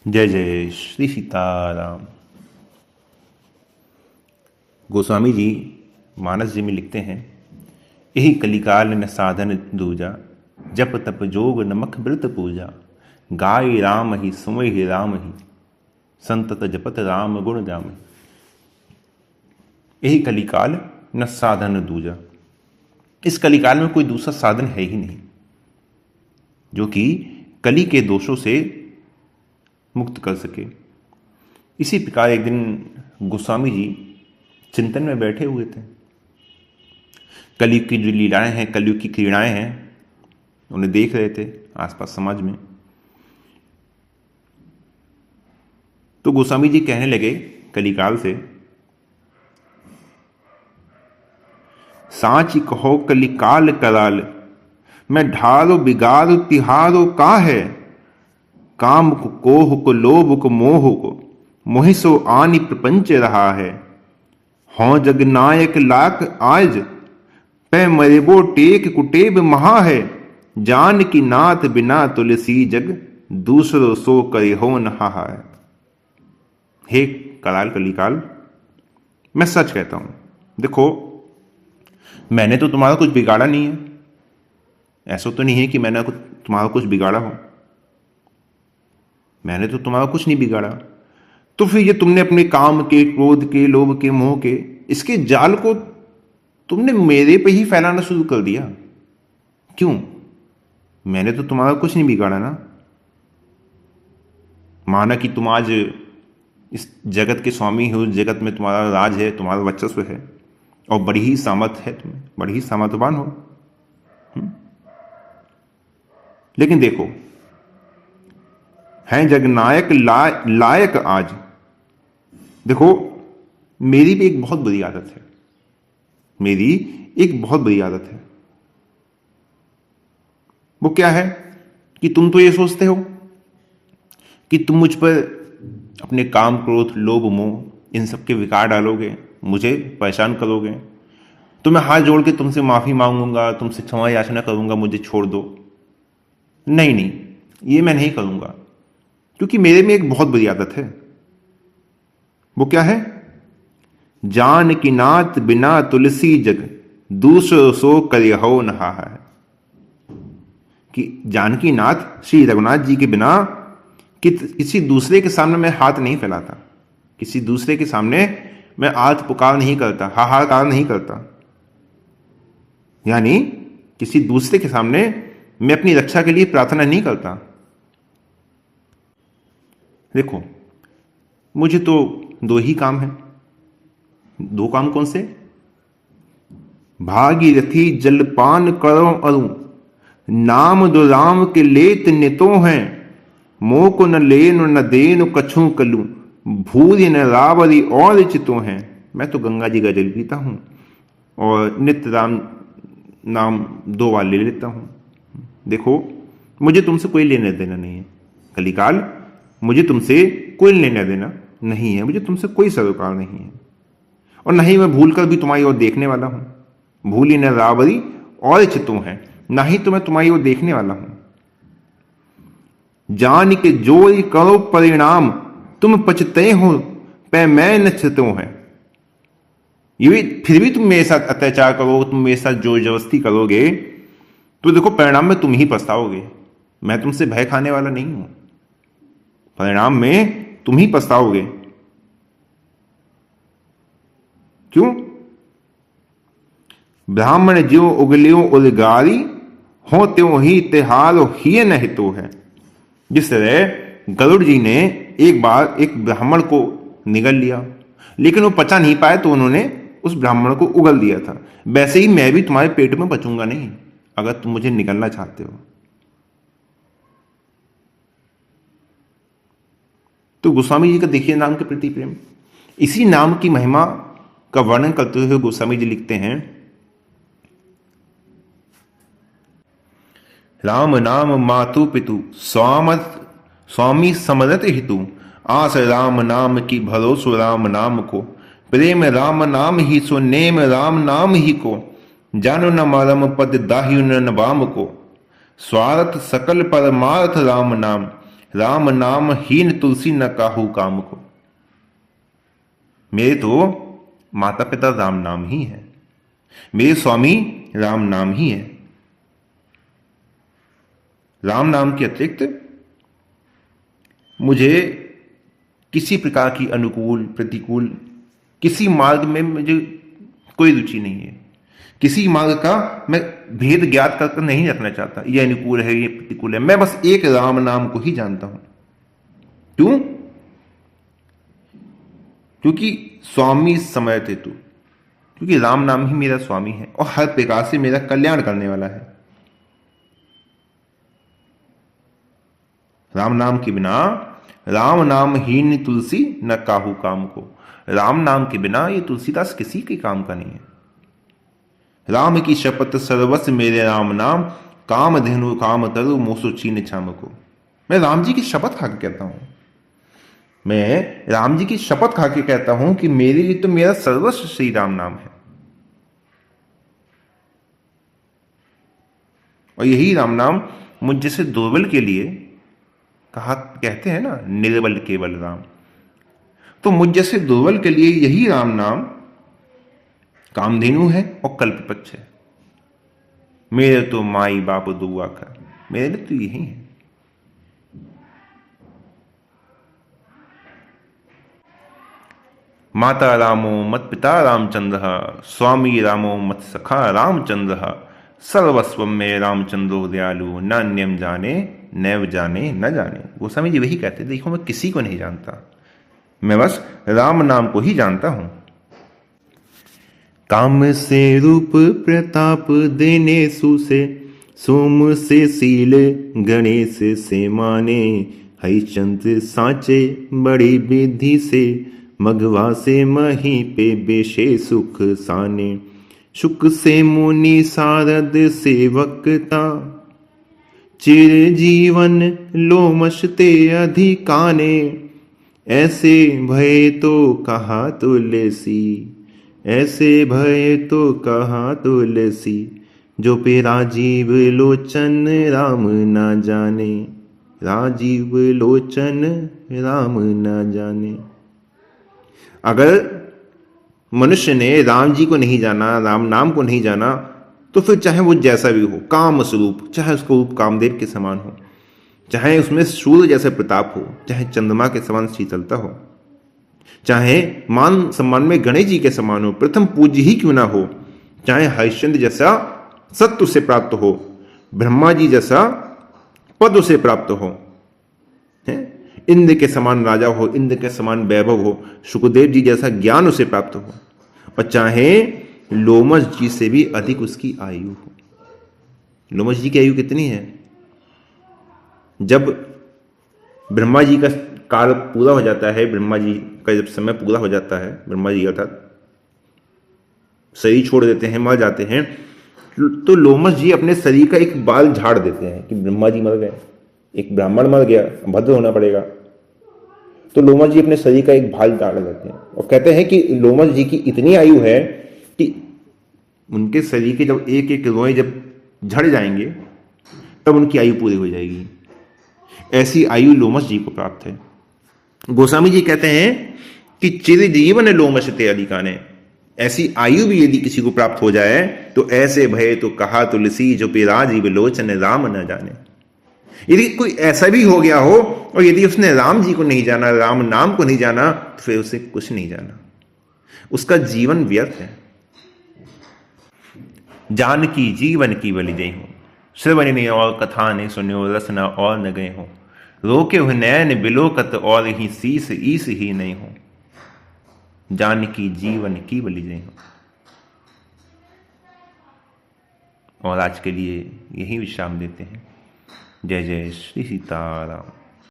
जय जय श्री सीताराम। गोस्वामी जी मानस जी में लिखते हैं, यही कलिकाल न साधन दूजा, जप तप जोग नमक व्रत पूजा, गाय राम ही सुमय ही राम ही, संतत जपत राम गुण जाम। यही कलिकाल न साधन दूजा। इस कलिकाल में कोई दूसरा साधन है ही नहीं जो कि कली के दोषों से मुक्त कर सके। इसी प्रकार एक दिन गोस्वामी जी चिंतन में बैठे हुए थे। कलयुग की जो लीलाएं हैं, कलयुग की क्रीड़ाएं हैं, उन्हें देख रहे थे आसपास समाज में। तो गोस्वामी जी कहने लगे कलिकाल से, सांच कहो कलिकाल कराल, मैं ढारो बिगारो तिहारो का है, काम को कोह को लोभ को मोह को, मोहि सो आनि प्रपंच रहा है। हों जग नायक लाख आज, पै मरेबो टेक कुटेब महा है, जान की नाथ बिना तुलसी जग, दूसरो सो करे हो नहा है। हे कराल कलिकाल, मैं सच कहता हूं, देखो मैंने तो तुम्हारा कुछ बिगाड़ा नहीं है। ऐसा तो नहीं है कि मैंने तुम्हारा कुछ बिगाड़ा हो। मैंने तो तुम्हारा कुछ नहीं बिगाड़ा। तो फिर ये तुमने अपने काम के, क्रोध के, लोभ के, मोह के, इसके जाल को तुमने मेरे पे ही फैलाना शुरू कर दिया। क्यों? मैंने तो तुम्हारा कुछ नहीं बिगाड़ा ना। माना कि तुम आज इस जगत के स्वामी हो, जगत में तुम्हारा राज है, तुम्हारा वर्चस्व है और बड़ी ही सामर्थ है, तुम्हें बड़ी ही सामर्थ्यवान हो। लेकिन देखो, है जगनायक लायक आज। देखो, मेरी भी एक बहुत बुरी आदत है। मेरी एक बहुत बुरी आदत है। वो क्या है कि तुम तो ये सोचते हो कि तुम मुझ पर अपने काम, क्रोध, लोभ, मोह इन सब के विकार डालोगे, मुझे परेशान करोगे, तो मैं हाथ जोड़ के तुमसे माफी मांगूंगा, तुमसे क्षमा याचना करूंगा, मुझे छोड़ दो। नहीं नहीं, ये मैं नहीं करूंगा, क्योंकि मेरे में एक बहुत बुरी आदत है। वो क्या है? जान की नाथ बिना तुलसी जग, दूसरो सो करे हो नहा है। कि जानकी नाथ श्री रघुनाथ जी के बिना किसी दूसरे के सामने मैं हाथ नहीं फैलाता, किसी दूसरे के सामने मैं आर्त पुकार नहीं करता, हाहाकार नहीं करता। यानी किसी दूसरे के सामने मैं अपनी रक्षा के लिए प्रार्थना नहीं करता। देखो, मुझे तो दो ही काम है। दो काम कौन से? भागीरथी जलपान करो अरु, नाम दो राम के लेत नितो हैं, मोह को न लेन न देन कछू कलू, भूरि न रावरी और चितो हैं। मैं तो गंगा जी का जल पीता हूं और नित्य राम नाम 2 बार ले लेता हूं। देखो, मुझे तुमसे कोई लेना देना नहीं है। कलिकाल, मुझे तुमसे कोई लेना देना नहीं है। मुझे तुमसे कोई सरोकार नहीं है और नहीं मैं भूल कर भी तुम्हारी ओर देखने वाला हूं। भूली न रावरी और चितो हैं, ना ही तो मैं तुम्हारी ओर देखने वाला हूं। जान के जोरी करो परिणाम, तुम पचते हो पै मैं नचतो है। ये भी फिर भी तुम मेरे साथ अत्याचार करो, तुम मेरे साथ जोर जबरदस्ती करोगे, तो देखो परिणाम में तुम ही पछताओगे। मैं तुमसे भय खाने वाला नहीं हूं। परिणाम में तुम ही पछताओगे। क्यों? ब्राह्मण ज्यो उगलियो उलगारी, हो त्यों ही तिहारो ही न हितो है। जिस तरह गरुड़ जी ने एक बार एक ब्राह्मण को निगल लिया, लेकिन वो पचा नहीं पाए तो उन्होंने उस ब्राह्मण को उगल दिया था, वैसे ही मैं भी तुम्हारे पेट में बचूंगा नहीं अगर तुम मुझे निगलना चाहते हो। तो गोस्वामी जी का देखिए नाम के प्रति प्रेम। इसी नाम की महिमा का वर्णन करते हुए गोस्वामी जी लिखते हैं, राम नाम मातु पितु स्वामी समरत हितु, आस राम नाम की भरोसो राम नाम को, प्रेम राम नाम ही सो नेम राम नाम ही को, जानो न मरम पद दाह्यु न बाम को, स्वार्थ सकल परमार्थ राम नाम, राम नाम हीन तुलसी न काहू काम को। मेरे तो माता पिता राम नाम ही है, मेरे स्वामी राम नाम ही है। राम नाम के अतिरिक्त मुझे किसी प्रकार की अनुकूल प्रतिकूल किसी मार्ग में मुझे कोई रुचि नहीं है। किसी मार्ग का मैं भेद ज्ञात करके नहीं रखना चाहता, ये अनुकूल है ये प्रतिकूल है। मैं बस एक राम नाम को ही जानता हूं। क्यों? क्योंकि स्वामी समय थे तू, क्योंकि राम नाम ही मेरा स्वामी है और हर प्रकार से मेरा कल्याण करने वाला है। राम नाम के बिना राम नाम हीन तुलसी न काहू काम को। राम नाम के बिना ये तुलसीदास किसी के काम का नहीं है। राम की शपथ सर्वस्व मेरे राम नाम, काम धेनु काम तरु मोसो छीन छाम को। मैं राम जी की शपथ खा के कहता हूं, मैं राम जी की शपथ खा के कहता हूं कि मेरे लिए तो मेरा सर्वस्व श्री राम नाम है। और यही राम नाम मुझ जैसे दुर्बल के लिए कहते हैं ना, निर्बल केवल राम। तो मुझ जैसे दुर्बल के लिए यही राम नाम कामधेनु है और कल्पवृक्ष है। मेरे तो माई बाप दुआ का, मेरे लिए तो यही है। माता रामो मत पिता रामचंद्र, स्वामी रामो मत सखा रामचंद्र, सर्वस्व में रामचंद्रो दयालु, न अन्यम जाने नैव जाने न जाने। गोस्वामी जी वही कहते, देखो मैं किसी को नहीं जानता, मैं बस राम नाम को ही जानता हूं। काम से रूप प्रताप देने सुसे, सोम से सील गणेश से माने, हरिचंद्र साचे बड़ी विधि से, मघवा से मही पे बेशे सुख साने, शुक से मुनि सारद सेवकता, चिर जीवन लोमशते अधिकाने, ऐसे भय तो कहा तुलसी, ऐसे भय तो कहा तुलसी, जो पे राजीव लोचन राम ना जाने, राजीव लोचन राम ना जाने। अगर मनुष्य ने राम जी को नहीं जाना, राम नाम को नहीं जाना, तो फिर चाहे वो जैसा भी हो, काम स्वरूप, चाहे उसका रूप कामदेव के समान हो, चाहे उसमें सूर्य जैसे प्रताप हो, चाहे चंद्रमा के समान शीतलता हो, चाहे मान सम्मान में गणेश जी के समान हो, प्रथम पूज्य ही क्यों ना हो, चाहे हरिश्चंद्र जैसा सत्य उसे प्राप्त हो, ब्रह्मा जी जैसा पद उसे प्राप्त हो, इंद्र के समान राजा हो, इंद्र के समान वैभव हो, सुखदेव जी जैसा ज्ञान उसे प्राप्त हो, और चाहे लोमस जी से भी अधिक उसकी आयु हो। लोमस जी की आयु कितनी है? जब ब्रह्मा जी का काल पूरा हो जाता है, ब्रह्मा जी का जब समय पूरा हो जाता है, ब्रह्मा जी अर्थात शरीर छोड़ देते हैं, मर जाते हैं, तो लोमस जी अपने शरीर का एक बाल झाड़ देते हैं कि ब्रह्मा जी मर गए, एक ब्राह्मण मर गया, भद्र होना पड़ेगा। तो लोमस जी अपने शरीर का एक बाल झाड़ देते हैं और कहते हैं कि लोमस जी की इतनी आयु है कि उनके शरीर के जब एक एक रोए जब झड़ जाएंगे तब उनकी आयु पूरी हो जाएगी। ऐसी आयु लोमस जी को प्राप्त है। गोस्वामी जी कहते हैं कि चिर जीवन लोमस ते अधिकाने, ऐसी आयु भी यदि किसी को प्राप्त हो जाए तो ऐसे भय तो कहा तुलसी, जो पे राजीव लोचन राम न जाने। यदि कोई ऐसा भी हो गया हो और यदि उसने राम जी को नहीं जाना, राम नाम को नहीं जाना, तो फिर उसे कुछ नहीं जाना, उसका जीवन व्यर्थ है। जानकी जीवन की बलि जय हो, श्रवण ने और कथा ने सुन्यो, रसना और न गए हो, रोके हुए नैन बिलोकत और ही शीस ईस ही नहीं हो, जानकी जीवन की बलि जय हो। और आज के लिए यही विश्राम देते हैं। जय जय श्री सीताराम।